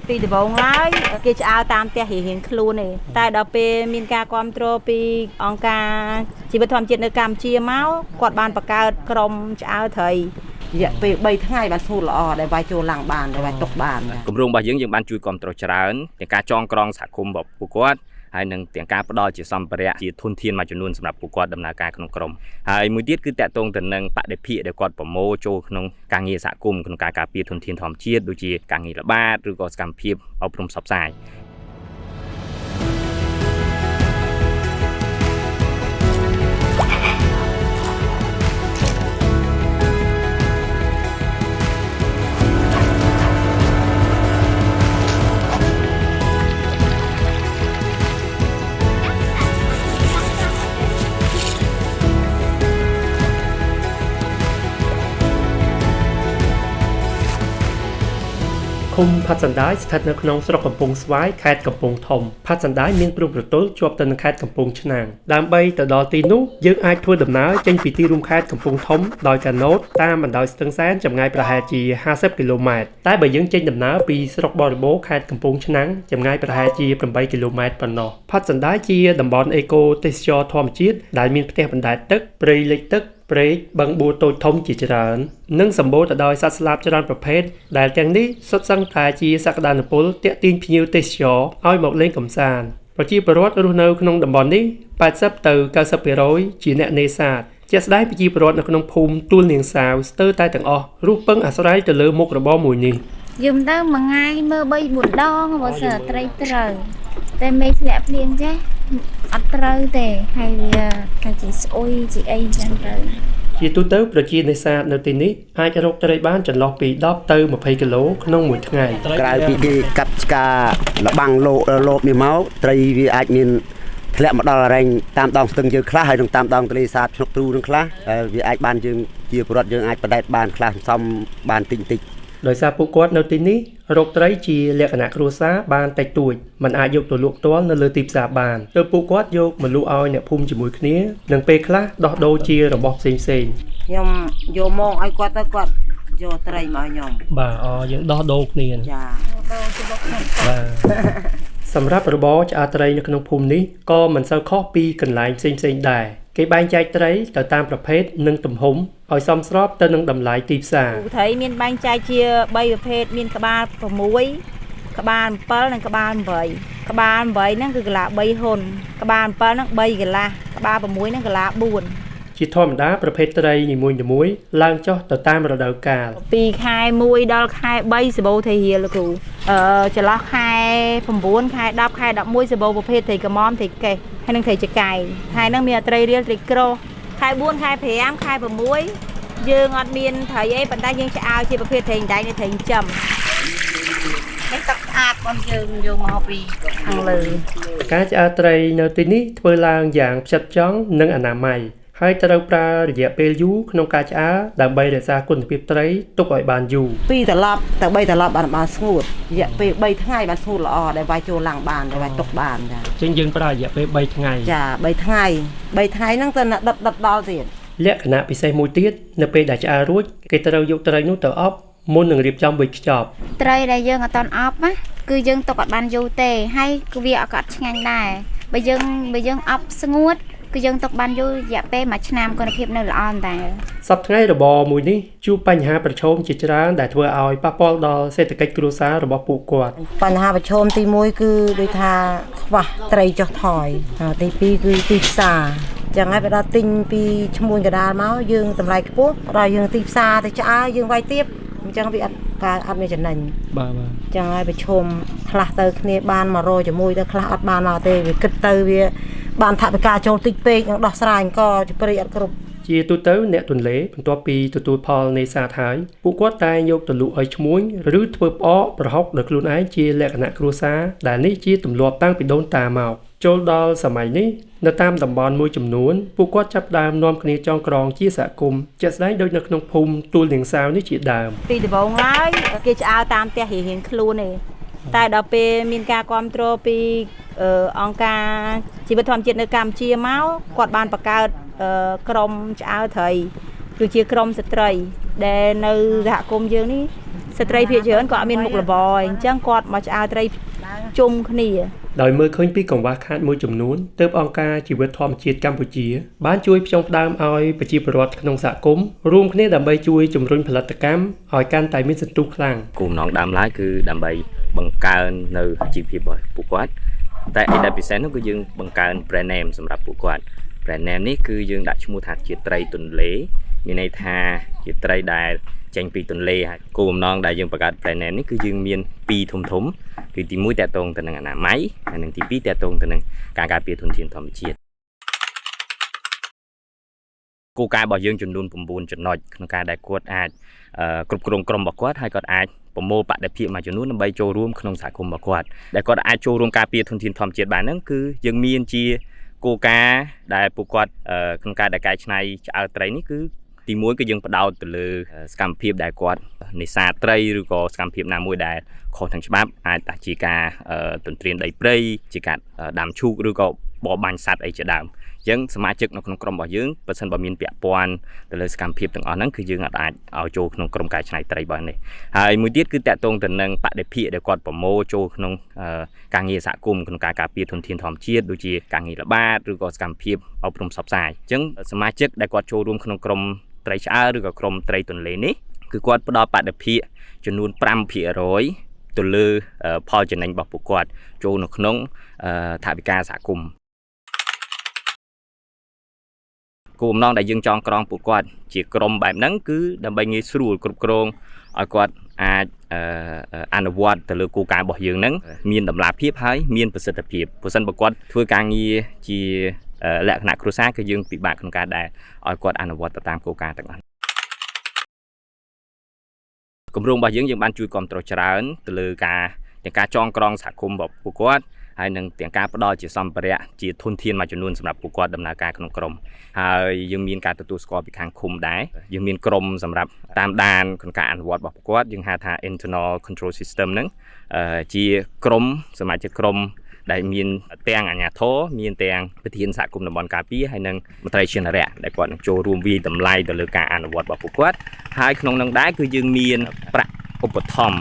ពីដំបងឡើយគេឆ្អើតាមផ្ទះរៀងៗខ្លួនទេតែដល់ពេលមានការគ្រប់គ្រងពីអង្គការជីវិតធម្មជាតិនៅកម្ពុជាមកគាត់បានបង្កើតក្រុមឆ្អើត្រីរយៈពេល3ថ្ងៃបានស្ងួតល្អដែលវាយចូលឡើងបានដែលវាយទុកបានគម្រោងរបស់យើងបានជួយគ្រប់គ្រងច្រើនទាំងការចងក្រងសហគមន៍របស់ពួកគាត់ហើយនឹងទាំងការផ្ដល់ជាសម្ភារៈជាធនធានមួយចំនួនសម្រាប់ពួកគាត់ដំណើរការក្នុងក្រុមហើយមួយទៀតគឺតាក់ទងទៅនឹងបដិភិដែលគាត់ប្រមូលចូលក្នុងការងារសហគមន៍ក្នុងការការពារធនធានធម្មជាតិដូចជាការងារល្បាតឬក៏សកម្មភាពអប់រំផ្សព្វផ្សាយឃុំផាត់សណ្ដាយស្ថិតនៅក្នុងស្រុកកំពង់ស្វាយខេត្តកំពង់ធំផាត់សណ្ដាយមានព្រំប្រទល់ជាប់ទៅនឹងខេត្តកំពង់ឆ្នាំងដើម្បីទៅដល់ទីនោះយើងអាចធ្វើដំណើរចេញពីទីរួមខេត្តកំពង់ធំដោយកាណូតតាមបណ្ដោយស្ទឹងសែនចម្ងាយប្រហែលជា50គីឡូម៉ែត្រតែបើយើងចេញដំណើរពីស្រុកបរិបូរខេត្តកំពង់ឆ្នាំងចម្ងាយប្រហែលជា8គីឡូម៉ែត្រប៉ុណ្ណោះផាត់សណ្ដាយជាតំបន់អេកូទេសចរណ៍ធម្មជាតិដែលមានផ្ទះបណ្ដែតទឹកព្រៃលិចទឹកព្រែកបឹងបួតូចធំជាច្រើននិងសម្បូរទៅដោយសត្វស្លាបច្រើនប្រភេទដែលទាំងនេះសុទ្ធសឹងតែជាសក្តានុពលទាក់ទាញភ្ញៀវទេសចរឲ្យមកលេងកម្សាន្តប្រជាពលរដ្ឋរស់នៅក្នុងតំបន់នេះ80ទៅ90% ជាអ្នកនេសាទជាក់ស្ដែងប្រជាពលរដ្ឋនៅក្នុងភូមិទួលនាងសាវស្ទើរតែទាំងអស់រស់ពឹងអាស្រ័យទៅលើមុខរបរមួយនេះយំទៅមួយថ្ងៃមើល3-4ដងបើសិនត្រីត្រូវតែមេឃធ្លាក់ភ្លៀងចេះអត់ត្រូវទេហើយវាតែជាស្អុយជាអីចឹងទៅជាទូទៅប្រជានេសាទនៅទីនេះអាចរកត្រីបានចន្លោះពី10ទៅ20គីឡូក្នុងមួយថ្ងៃក្រៅពីគេកាប់ឆ្ការលបាំងលោបនេះមកត្រីវាអាចមានធ្លាក់មកដល់រែងតាមដងស្ទឹងយើងខ្លះហើយនឹងតាមដងទន្លេសាបឆ្នុកទ្រូនឹងខ្លះហើយវាអាចបានយើងជាពលរដ្ឋយើងអាចបដែតបានខ្លះសំបានតិចដោយសារពួកគាត់នៅទីនេះរកត្រីជាលក្ខណៈគ្រួសារបានតិចតួចមិនអាចយកទៅលក់ផ្ទាល់នៅលើទីផ្សារបានទើបពួកគាត់យកមកលក់ឲ្យអ្នកភូមិជាមួយគ្នានិងពេលខ្លះដោះដូរជារបស់ផ្សេងខ្ញុំយកមកឲ្យគាត់ទៅគាត់យកត្រីមកឲ្យខ្ញុំបាទយើងដោះដូរគ្នាចាដូរជារបស់ខ្ញុំបាទសម្រាប់របរឆ្អើរត្រីនៅក្នុងភូមិនេះក៏មិនសូវខុសពីកន្លែងផ្សេងដែរគេបែងចែកត្រីទៅតាមប្រភេទនិងទំហំឲ្យសមស្របទៅនឹងតម្លៃទីផ្សារត្រីមានបែងចែកជា3ប្រភេទមានក្បាល6ក្បាល7និងក្បាល8ក្បាល8ហ្នឹងគឺកន្លះ3ហ៊ុនក្បាល7ហ្នឹង3កន្លះក្បាល6ហ្នឹងកន្លះ4ជាធម្មតាប្រភេទត្រីនីមួយៗឡើងចុះទៅតាមរដូវកាលពីខែ1ដល់ខែ3សបោត្រីរៀលលោកគ្រូចន្លោះខែ9ខែ10ខែ11សបោប្រភេទត្រីកមត្រីកេះហើយនឹងត្រីចកៃខែហ្នឹងមានត្រីរៀលត្រីក្រោះខែ4ខែ5ខែ6យើងអត់មានត្រីអីប៉ុន្តែយើងឆ្អើជាប្រភេទត្រីដែកនិងត្រីចិញ្ចឹមនេះទឹកស្អាតបងយើងយកមកពីខាងលើការឆ្អើត្រីនៅទីនេះធ្វើឡើងយ៉ាងផ្ចិតផ្ចង់និងអនាម័យហើយត្រូវប្រើរយៈពេលយូរក្នុងការឆ្អើរដើម្បីរក្សាគុណភាពត្រីទុកឲ្យបានយូរ2ត្រឡប់ទៅ3ត្រឡប់បានស្ងួតរយៈពេល3ថ្ងៃបានស្ងួតល្អដែលវាយចូលឡើងបានដែលវាយទុកបានចាអញ្ចឹងយើងប្រើរយៈពេល3ថ្ងៃចា3ថ្ងៃហ្នឹងទៅដិតដល់ទៀតលក្ខណៈពិសេសមួយទៀតនៅពេលដែលឆ្អើររួចគេត្រូវយកត្រីនោះទៅអប់មុននឹងរៀបចំវេចខ្ចប់ត្រីដែលយើងអត់តន់អប់ណាគឺយើងទុកអត់បានយូរទេហើយវាអត់ឆ្ងាញ់ដែរបើយើងអប់ស្ងួតគឺយើងទុកបានយូររយៈពេល1ឆ្នាំគុណភាពនៅល្អតែសប្តាហ៍ថ្ងៃរបរមួយនេះជួបបញ្ហាប្រឈមជាច្រើនដែលធ្វើឲ្យប៉ះពាល់ដល់សេដ្ឋកិច្ចគ្រួសាររបស់ពួកគាត់បញ្ហាប្រឈមទី1គឺដូចថាខ្វះត្រីចុះថយទី2គឺទីផ្សារចឹងហើយបើដល់ទិញពីឈ្មួញកដាលមកយើងតម្លៃខ្ពស់ដល់យើងទីផ្សារទៅឆ្អើយើងវាយទៀតអញ្ចឹងវាអត់មានចំណេញបាទចឹងហើយប្រឈមខ្លះទៅគ្នាបាន100ជាមួយទៅខ្លះអត់បានមកទេវាគិតទៅវាបានថវិកាចូលតិចពេកនឹងដោះស្រាយក៏ជាព្រៃអត់គ្រប់ជាទូទៅអ្នកទន្លេបន្ទាប់ពីទទួលផលនេសាទហើយពួកគាត់តែយកទៅលក់ឲ្យឈ្មួញឬធ្វើផ្អកប្រហុកដោយខ្លួនឯងជាលក្ខណៈគ្រួសារដែលនេះជាទម្លាប់តាំងពីដូនតាមកចូលដល់សម័យនេះនៅតាមតំបន់មួយចំនួនពួកគាត់ចាប់ដើមនាំគ្នាចងក្រងជាសហគមន៍ជាក់ស្ដែងដូចនៅក្នុងភូមិទួលនាងសាវនេះជាដើមពីដំបងឡើយគេឆ្អើតាមផ្ទះរៀងៗខ្លួនទេតែដល់ពេលមានការគ្រប់គ្រងពីអង្គការជីវិតធម្មជាតិនៅកម្ពុជាមកគាត់បានបង្កើតក្រុមឆ្អើត្រីគឺជាក្រុមស្ត្រីដែលនៅសហគមន៍យើងនេះ ស្ត្រីភាគច្រើនក៏អត់មានមុខរបរអញ្ចឹងគាត់មកឆ្អើត្រីជុំគ្នា ដោយមើលឃើញពីកង្វះខាតមួយចំនួនទើបអង្គការជីវិតធម្មជាតិកម្ពុជាបានជួយផ្ចង់ផ្ដើមឲ្យប្រជាពលរដ្ឋក្នុងសហគមន៍រួមគ្នាដើម្បីជួយជំរុញផលិតកម្មឲ្យកាន់តែមានសន្ទុះខ្លាំង គោលបំណងដើមឡើយគឺដើម្បីបង្កើននៅអាជីវភាពរបស់ពួកគាត់តែឯដែលពិសេសនោះគឺយើងបង្កើន brand name សម្រាប់ពួកគាត់ brand name នេះគឺយើងដាក់ឈ្មោះថាជាត្រីទន្លេមានន័យថាជាត្រីដែលចេញពីទន្លេហើយគោលបំណងដែលយើងបង្កើត brand name នេះគឺយើងមាន2ធំគឺទី1តកតងទៅនឹងអនាម័យហើយនិងទី2តកតងទៅនឹងការការពារធនធានធម្មជាតិគោលការណ៍របស់យើងចំនួន9ចំណុចក្នុងការដែលគាត់អាចគ្រប់គ្រងក្រុមរបស់គាត់ហើយគាត់អាចប្រមូលបដិភាពមួយចំនួនដើម្បីចូលរួមក្នុងសហគមន៍របស់គាត់ដែលគាត់អាចចូលរួមការពារធនធានធម្មជាតិបានហ្នឹងគឺយើងមានជាគោលការណ៍ដែលពួកគាត់ក្នុងការដែលកែច្នៃឆ្អើរត្រីនេះគឺទី1គឺយើងផ្ដោតទៅលើសកម្មភាពដែលគាត់នេសាទត្រីឬក៏សកម្មភាពណាមួយដែលខុសទាំងច្បាប់អាចជាការទន្ទ្រានដីព្រៃជាការដាំឈូកឬក៏បរបាញ់សត្វអីជាដើមអញ្ចឹងសមាជិកនៅក្នុងក្រុមរបស់យើងបើសិនបើមានពាក់ព័ន្ធទៅលើសកម្មភាពទាំងអស់ហ្នឹងគឺយើងអាចឲ្យចូលក្នុងក្រុមការច្នៃត្រីបាននេះហើយមួយទៀតគឺតាក់ទងទៅនឹងបដិភិដែលគាត់ប្រមូលចូលក្នុងការងារសហគមន៍ក្នុងការការពារធនធានធម្មជាតិដូចជាការងារល្បាតឬក៏សកម្មភាពអប់រំផ្សព្វផ្សាយអញ្ចឹងសមាជិកដែលគាត់ចូលរួមក្នុងក្រុមត្រីឆ្អើរឬក៏ក្រុមត្រីទន្លេនេះគឺគាត់ផ្ដល់បដិភិចំនួន 5% ទៅលើផលចំណេញរបស់ពួកគាត់ចូលនៅក្នុងថវិកាសហគមន៍គោលបំណងដែលយើងចង់ក្រងពួកគាត់ជាក្រុមបែបហ្នឹងគឺដើម្បីងាយស្រួលគ្រប់គ្រងឲ្យគាត់អាចអនុវត្តទៅលើគោលការណ៍របស់យើងហ្នឹងមានតម្លាភាពហើយមានប្រសិទ្ធភាពបើសិនបើគាត់ធ្វើការងារជាលក្ខណៈគ្រួសារគឺយើងពិបាកក្នុងការដែលឲ្យគាត់អនុវត្តទៅតាមគោលការណ៍ទាំងអស់គម្រោងរបស់យើងបានជួយគ្រប់គ្រងច្រើនទៅលើការចងក្រងសហគមន៍របស់ពួកគាត់ហើយនឹងទាំងការផ្ដល់ជាសម្ភារៈជាធនធានមួយចំនួនសម្រាប់ពួកគាត់ដំណើរការក្នុងក្រុមហើយយើងមានការទទួលស្គាល់ពីខាងឃុំដែរយើងមានក្រុមសម្រាប់តាមដានក្នុងការអនុវត្តរបស់ពួកគាត់យើងហៅថា internal control system ហ្នឹងជាក្រុមសមាជិកក្រុមដែលមានទាំងអាជ្ញាធរមានទាំងប្រធានសហគមន៍តំបន់ការពារហើយនិងមន្ត្រីជានរៈដែលគាត់នឹងចូលរួមវាយតម្លៃទៅលើការអនុវត្តរបស់ពួកគាត់ហើយក្នុងនោះដែរគឺយើងមានប្រាក់ឧបត្ថម្ភ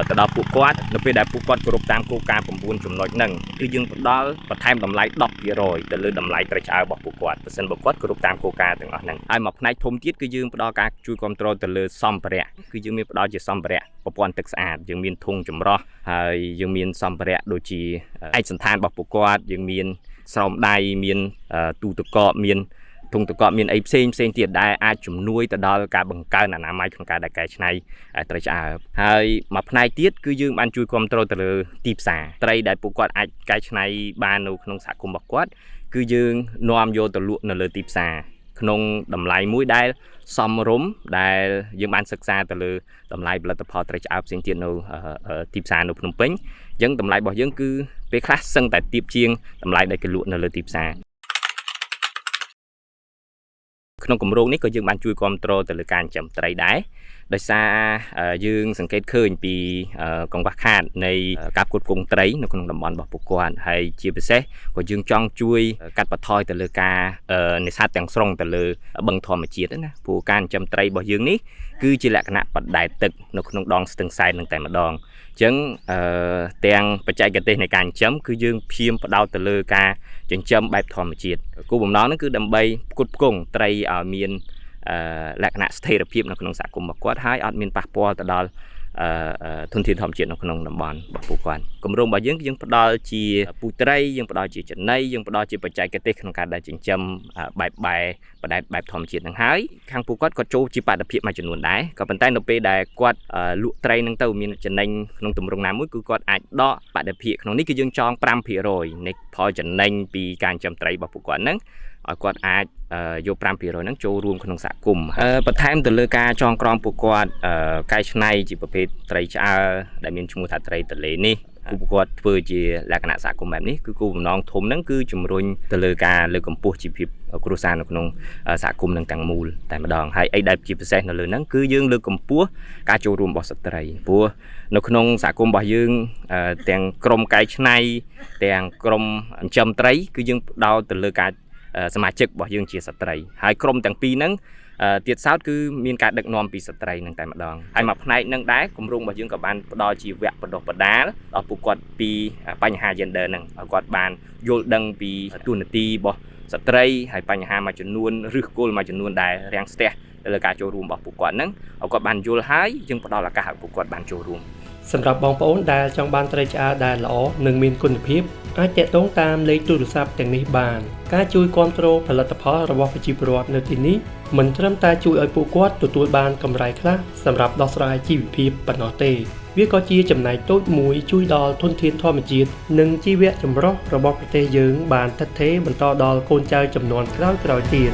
ទៅដល់ពួកគាត់នៅពេលដែលពួកគាត់គោរពតាមគោលការណ៍9ចំណុចហ្នឹងគឺយើងផ្ដល់បន្ថែមតម្លៃ 10% ទៅលើតម្លៃត្រីឆ្អើររបស់ពួកគាត់បើសិនបើគាត់គោរពតាមគោលការណ៍ទាំងអស់ហ្នឹងហើយមួយផ្នែកធំទៀតគឺយើងផ្ដល់ការជួយគ្រប់គ្រងទៅលើសម្ភារៈគឺយើងមានផ្ដល់ជាសម្ភារៈប្រព័ន្ធទឹកស្អាតយើងមានធុងចម្រោះហើយយើងមានសម្ភារៈដូចជាឯកសណ្ឋានរបស់ពួកគាត់យើងមានស្រោមដៃមានទូទឹកកកមានធុងទឹកកកមានអីផ្សេងទៀតដែលអាចជំនួយទៅដល់ការបង្កើនអនាម័យក្នុងការដែលកែច្នៃត្រីឆ្អើរហើយមួយផ្នែកទៀតគឺយើងបានជួយគ្រប់គ្រងទៅលើទីផ្សារត្រីដែលពួកគាត់អាចកែច្នៃបាននៅក្នុងសហគមន៍របស់គាត់គឺយើងនាំយកទៅលក់នៅលើទីផ្សារក្នុងតម្លៃមួយដែលសមរម្យដែលយើងបានសិក្សាទៅលើតម្លៃផលិតផលត្រីឆ្អើរផ្សេងទៀតនៅទីផ្សារនៅភ្នំពេញអញ្ចឹងតម្លៃរបស់យើងគឺពេលខ្លះសឹងតែទាបជាងតម្លៃដែលគេលក់នៅលើទីផ្សារក្នុងគម្រោងនេះក៏យើងបានជួយគ្រប់គ្រងទៅលើការចិញ្ចឹមត្រីដែរដោយសារយើងសង្កេតឃើញពីកង្វះខាតនៃការផ្គត់ផ្គង់ត្រីនៅក្នុងតំបន់របស់ពួកគាត់ហើយជាពិសេសក៏យើងចង់ជួយកាត់បន្ថយទៅលើការនេសាទទាំងស្រុងទៅលើបឹងធម្មជាតិណាព្រោះការចិញ្ចឹមត្រីរបស់យើងនេះគឺជាលក្ខណៈបដែតទឹកនៅក្នុងដងស្ទឹងសែននឹងតែម្ដងអញ្ចឹងទាំងបច្ចេកទេសនៃការចិញ្ចឹមគឺយើងព្យាយាមផ្ដោតទៅលើការចិញ្ចឹមបែបធម្មជាតិគោលបំណងហ្នឹងគឺដើម្បីផ្គត់ផ្គង់ត្រីឲ្យមានលក្ខណៈស្ថិរភាពនៅក្នុងសហគមន៍របស់គាត់ហើយអត់មានប៉ះពាល់ទៅដល់ធនធានធម្មជាតិនៅក្នុងតំបន់របស់ពួកគាត់គម្រោងរបស់យើងផ្ដល់ជាពូជត្រីយើងផ្ដល់ជាចំណីយើងផ្ដល់ជាបច្ចេកទេសក្នុងការដែលចិញ្ចឹមបែបបែបធម្មជាតិហ្នឹងហើយខាងពួកគាត់ក៏ចូលជាបដិភិមួយចំនួនដែរក៏ប៉ុន្តែនៅពេលដែលគាត់លក់ត្រីហ្នឹងទៅមានចំណេញក្នុងទម្រង់ណាមួយគឺគាត់អាចដកបដិភិក្នុងនេះគឺយើងចង 5% នៃផលចំណេញពីការចិញ្ចឹមត្រីរបស់ពួកគាត់ហ្នឹងឲ្យគាត់អាចយក 5% ហ្នឹងចូលរួមក្នុងសហគមន៍បន្ថែមទៅលើការចងក្រងពួកគាត់កែច្នៃជាប្រភេទត្រីឆ្អើរដែលមានឈ្មោះថាត្រីទន្លេនេះពួកគាត់ធ្វើជាលក្ខណៈសហគមន៍បែបនេះគឺគោលបំណងធំហ្នឹងគឺជំរុញទៅលើការលើកកម្ពស់ជីវភាពគ្រួសារនៅក្នុងសហគមន៍នឹងទាំងមូលតែម្ដងហើយអីដែលជាពិសេសនៅលើហ្នឹងគឺយើងលើកកម្ពស់ការចូលរួមរបស់ស្ត្រីព្រោះនៅក្នុងសហគមន៍របស់យើងទាំងក្រុមកែច្នៃទាំងក្រុមចិញ្ចឹមត្រីគឺយើងផ្ដោតទៅលើការសមាជិករបស់យើងជាស្ត្រីហើយក្រុមទាំងពីរហ្នឹង ទៀតសោតគឺមានការដឹកនាំពីស្ត្រីនឹងតែម្ដងហើយមួយផ្នែកនឹងដែរគម្រោងរបស់យើងក៏បានផ្ដល់ជាវគ្គបណ្ដុះបណ្ដាលដល់ពួកគាត់ពីបញ្ហា gender ហ្នឹងឲ្យគាត់បានយល់ដឹងពីទូនាទីរបស់ស្ត្រីហើយបញ្ហាមួយចំនួនឬគល់មួយចំនួនដែលរាំងស្ទះទៅលើការចូលរួមរបស់ពួកគាត់ហ្នឹងឲ្យគាត់បានយល់ហើយយើងផ្ដល់ឱកាសឲ្យពួកគាត់បានចូលរួម សម្រាប់បងប្អូនដែលចង់បានត្រីឆ្អើរដែលល្អនិងមានគុណភាពអាចទាក់ទងតាមលេខទូរស័ព្ទទាំងនេះបានការជួយគាំទ្រផលិតផលរបស់ប្រជាពលរដ្ឋនៅទីនេះមិនត្រឹមតែជួយឲ្យពួកគាត់ទទួលបានកម្រៃខ្លះសម្រាប់ដោះស្រាយជីវភាពប៉ុណ្ណោះទេវាក៏ជាចំណែកតូចមួយជួយដល់ធនធានធម្មជាតិនិងជីវៈចម្រុះរបស់ប្រទេសយើងបានថិតថេរបន្តដល់កូនចៅជំនាន់ក្រោយៗទៀត